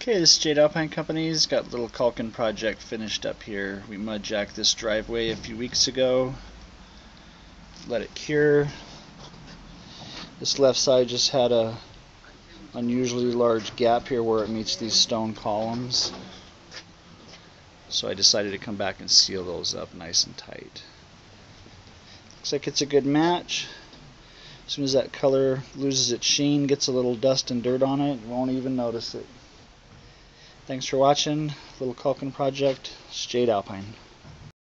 Okay, this is Jade Alpine Company's got a little caulking project finished up here. We mud jacked this driveway a few weeks ago. Let it cure. This left side just had a unusually large gap here where it meets these stone columns. So I decided to come back and seal those up nice and tight. Looks like it's a good match. As soon as that color loses its sheen, gets a little dust and dirt on it, you won't even notice it. Thanks for watching. Little caulking project. It's Jade Alpine.